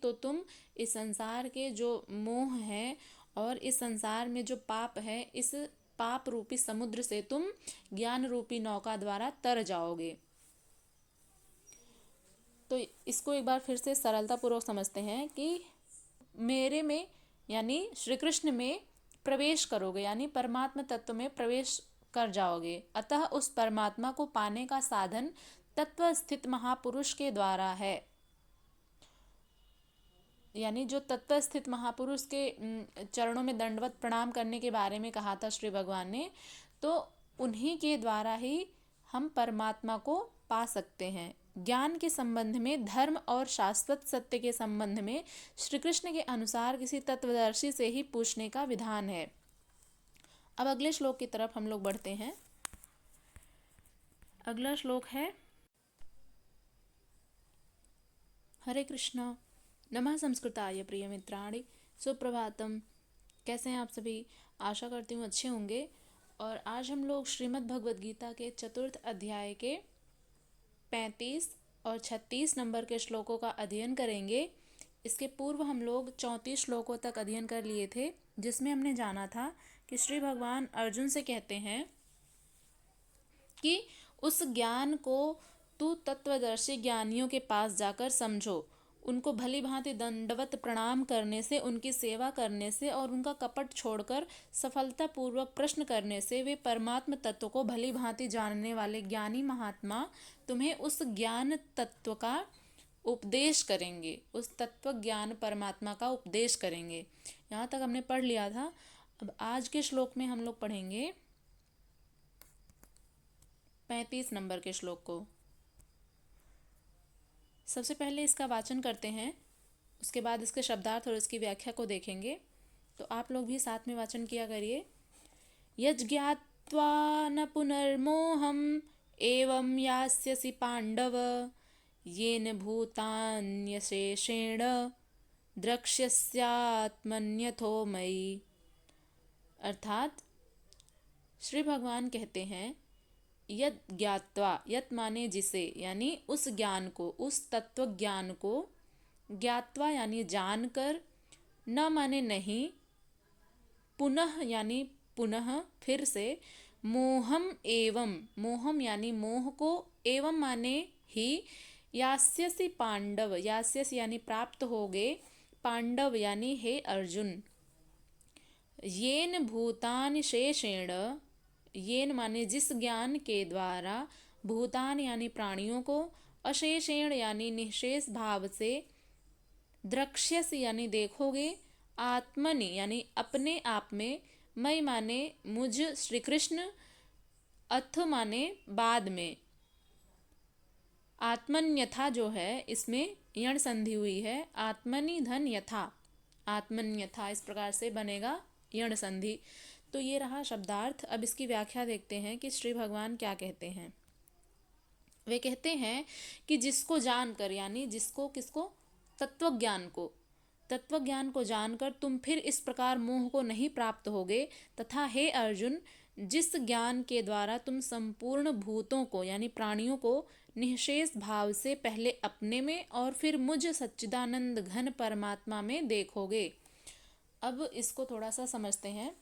तो तुम इस संसार के जो मोह है और इस संसार में जो पाप है, इस पाप रूपी समुद्र से तुम ज्ञान रूपी नौका द्वारा तर जाओगे। तो इसको एक बार फिर से सरलता पूर्वक समझते हैं कि मेरे में यानी श्री कृष्ण में प्रवेश करोगे, यानी परमात्मा तत्व में प्रवेश कर जाओगे। अतः उस परमात्मा को पाने का साधन तत्व स्थित महापुरुष के द्वारा है। यानी जो तत्व स्थित महापुरुष के चरणों में दंडवत प्रणाम करने के बारे में कहा था श्री भगवान ने, तो उन्हीं के द्वारा ही हम परमात्मा को पा सकते हैं। ज्ञान के संबंध में, धर्म और शाश्वत सत्य के संबंध में श्री कृष्ण के अनुसार किसी तत्वदर्शी से ही पूछने का विधान है। अब अगले श्लोक की तरफ हम लोग बढ़ते हैं। अगला श्लोक है, हरे कृष्णा, नमः संस्कृताय प्रिय मित्राणि, सुप्रभातम। कैसे हैं आप सभी? आशा करती हूँ अच्छे होंगे। और आज हम लोग श्रीमद् भगवद गीता के चतुर्थ अध्याय के 35 और 36 नंबर के श्लोकों का अध्ययन करेंगे। इसके पूर्व हम लोग 34 श्लोकों तक अध्ययन कर लिए थे, जिसमें हमने जाना था कि श्री भगवान अर्जुन से कहते हैं कि उस ज्ञान को तू तत्वदर्शी ज्ञानियों के पास जाकर समझो। उनको भली भांति दंडवत प्रणाम करने से, उनकी सेवा करने से और उनका कपट छोड़कर सफलतापूर्वक प्रश्न करने से वे परमात्म तत्व को भली भांति जानने वाले ज्ञानी महात्मा तुम्हें उस ज्ञान तत्व का उपदेश करेंगे, उस तत्व ज्ञान परमात्मा का उपदेश करेंगे। यहाँ तक हमने पढ़ लिया था। अब आज के श्लोक में हम लोग पढ़ेंगे 35 नंबर के श्लोक को। सबसे पहले इसका वाचन करते हैं, उसके बाद इसके शब्दार्थ और इसकी व्याख्या को देखेंगे। तो आप लोग भी साथ में वाचन किया करिए। यज्ञात्वा न पुनर्मोहम एवं यास्यसि पांडव येन भूतान्यशेषेण द्रक्ष्यस्यात्मन्यथो मयि। अर्थात श्री भगवान कहते हैं, यत ज्ञात्वा, यत माने जिसे, यानी उस ज्ञान को, उस तत्व ज्ञान को, ज्ञात्वा यानी जानकर, न माने नहीं, पुनः यानी पुनः फिर से, मोहम एवं, मोहम यानी मोह को, एवं माने ही, यास्यसि पांडव, यास्यसि यानी प्राप्त होगे, पांडव यानी हे अर्जुन, येन भूतानि शेषेण, येन माने जिस ज्ञान के द्वारा, भूतान यानी प्राणियों को, अशेषेण यानी निःशेष भाव से, द्रक्ष्यस यानी देखोगे, आत्मनि यानी अपने आप में, मई माने मुझ श्री कृष्ण, अथ माने बाद में। आत्मन्यथा जो है इसमें यण संधि हुई है, आत्मनि धन यथा, आत्मन्यथा इस प्रकार से बनेगा यण संधि। तो ये रहा शब्दार्थ। अब इसकी व्याख्या देखते हैं कि श्री भगवान क्या कहते हैं। वे कहते हैं कि जिसको जानकर, यानी जिसको, किसको, तत्वज्ञान को, तत्वज्ञान को जानकर तुम फिर इस प्रकार मोह को नहीं प्राप्त होगे, तथा हे अर्जुन, जिस ज्ञान के द्वारा तुम संपूर्ण भूतों को यानी प्राणियों को निःशेष भाव से पहले अपने में और फिर मुझ सच्चिदानंद घन परमात्मा में देखोगे। अब इसको थोड़ा सा समझते हैं।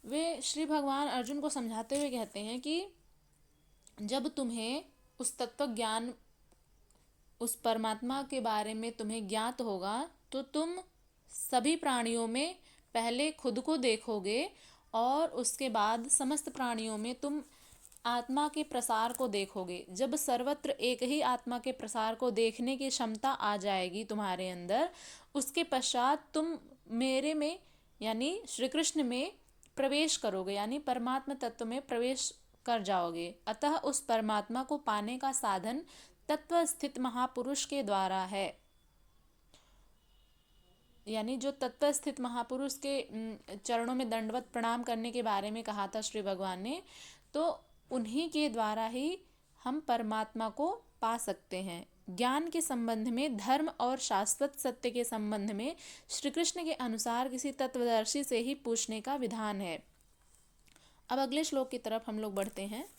वे श्री भगवान अर्जुन को समझाते हुए कहते हैं कि जब तुम्हें उस तत्व ज्ञान, उस परमात्मा के बारे में तुम्हें ज्ञात होगा, तो तुम सभी प्राणियों में पहले खुद को देखोगे और उसके बाद समस्त प्राणियों में तुम आत्मा के प्रसार को देखोगे। जब सर्वत्र एक ही आत्मा के प्रसार को देखने की क्षमता आ जाएगी तुम्हारे अंदर, उसके पश्चात तुम मेरे में यानी श्री कृष्ण में प्रवेश करोगे, यानी परमात्मा तत्व में प्रवेश कर जाओगे। अतः उस परमात्मा को पाने का साधन तत्व स्थित महापुरुष के द्वारा है। यानी जो तत्व स्थित महापुरुष के चरणों में दंडवत प्रणाम करने के बारे में कहा था श्री भगवान ने, तो उन्हीं के द्वारा ही हम परमात्मा को पा सकते हैं। ज्ञान के संबंध में, धर्म और शाश्वत सत्य के संबंध में श्री कृष्ण के अनुसार किसी तत्वदर्शी से ही पूछने का विधान है। अब अगले श्लोक की तरफ हम लोग बढ़ते हैं।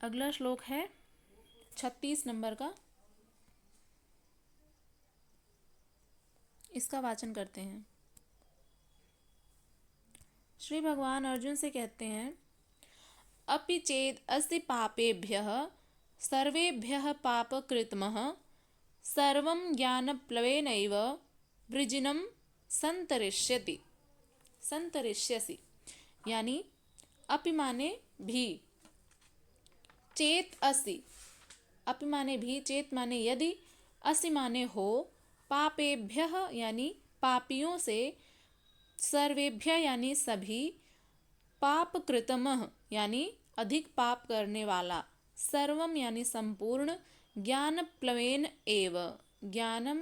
अगला श्लोक है 36 नंबर का। इसका वाचन करते हैं। श्री भगवान अर्जुन से कहते हैं, अपि चेद अस्ति पापेभ्यः सर्वेभ्यः पापकृतमः सर्वं ज्ञानप्लवेनैव वृजिनं संतरिष्यति संतरिष्यसि। यानी अपि माने भी, चेत असि, अपि माने भी, चेत माने यदि, असि माने हो, पापेभ्यः यानी पापियों से, सर्वेभ्य यानी सभी, पाप कृतमः यानी अधिक पाप करने वाला, सर्वम यानी संपूर्ण, ज्ञान प्लवेन एव, ज्ञानम,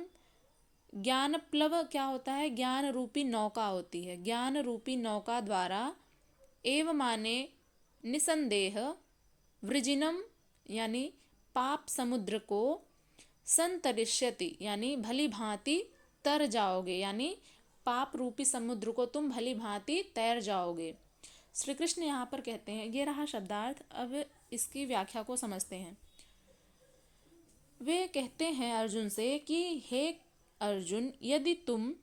ज्ञान प्लव क्या होता है, ज्ञान रूपी नौका होती है, ज्ञान रूपी नौका द्वारा, एव माने निसंदेह, वृजिनम यानी पाप समुद्र को, संतरिष्यति यानी भली भांति तर जाओगे, यानी पाप रूपी समुद्र को तुम भली भांति तैर जाओगे। श्री कृष्ण यहाँ पर कहते हैं, ये रहा शब्दार्थ। अब इसकी व्याख्या को समझते हैं। वे कहते हैं अर्जुन से कि हे अर्जुन, यदि तुम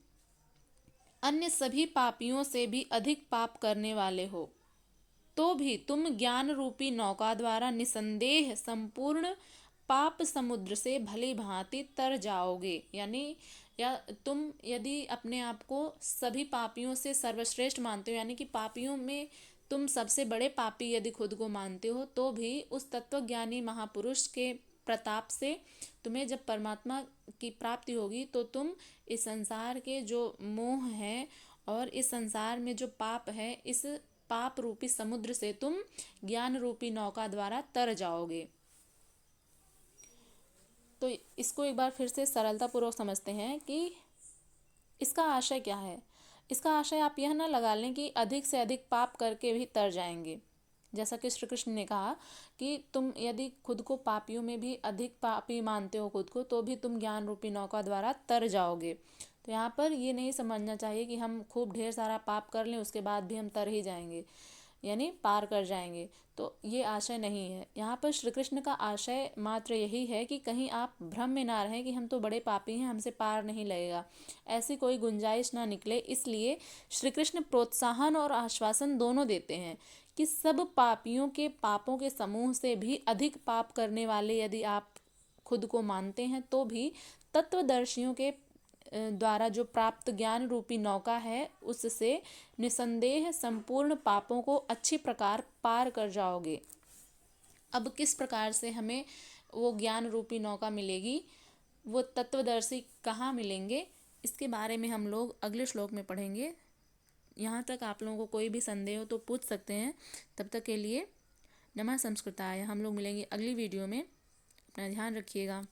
अन्य सभी पापियों से भी अधिक पाप करने वाले हो तो भी तुम ज्ञान रूपी नौका द्वारा निसंदेह संपूर्ण पाप समुद्र से भली भांति तर जाओगे। यानी या तुम यदि अपने आप को सभी पापियों से सर्वश्रेष्ठ मानते हो, यानी कि पापियों में तुम सबसे बड़े पापी यदि खुद को मानते हो, तो भी उस तत्वज्ञानी महापुरुष के प्रताप से तुम्हें जब परमात्मा की प्राप्ति होगी तो तुम इस संसार के जो मोह है और इस संसार में जो पाप है, इस पाप रूपी समुद्र से तुम ज्ञान रूपी नौका द्वारा तर जाओगे। तो इसको एक बार फिर से सरलता पूर्वक समझते हैं कि इसका आशय क्या है। इसका आशय आप यह ना लगा लें कि अधिक से अधिक पाप करके भी तर जाएंगे। जैसा कि श्री कृष्ण ने कहा कि तुम यदि खुद को पापियों में भी अधिक पापी मानते हो खुद को, तो भी तुम ज्ञान रूपी नौका द्वारा तर जाओगे। तो यहाँ पर ये नहीं समझना चाहिए कि हम खूब ढेर सारा पाप कर लें उसके बाद भी हम तर ही जाएंगे, यानी पार कर जाएंगे। तो ये आशय नहीं है। यहाँ पर श्री कृष्ण का आशय मात्र यही है कि कहीं आप भ्रम में ना रहें कि हम तो बड़े पापी हैं, हमसे पार नहीं लगेगा, ऐसी कोई गुंजाइश ना निकले। इसलिए श्री कृष्ण प्रोत्साहन और आश्वासन दोनों देते हैं कि सब पापियों के पापों के समूह से भी अधिक पाप करने वाले यदि आप खुद को मानते हैं तो भी तत्वदर्शियों के द्वारा जो प्राप्त ज्ञान रूपी नौका है उससे निसंदेह संपूर्ण पापों को अच्छी प्रकार पार कर जाओगे। अब किस प्रकार से हमें वो ज्ञान रूपी नौका मिलेगी, वो तत्वदर्शी कहाँ मिलेंगे, इसके बारे में हम लोग अगले श्लोक में पढ़ेंगे। यहाँ तक आप लोगों को कोई भी संदेह हो तो पूछ सकते हैं। तब तक के लिए नमः संस्कृताय। हम लोग मिलेंगे अगली वीडियो में। अपना ध्यान रखिएगा।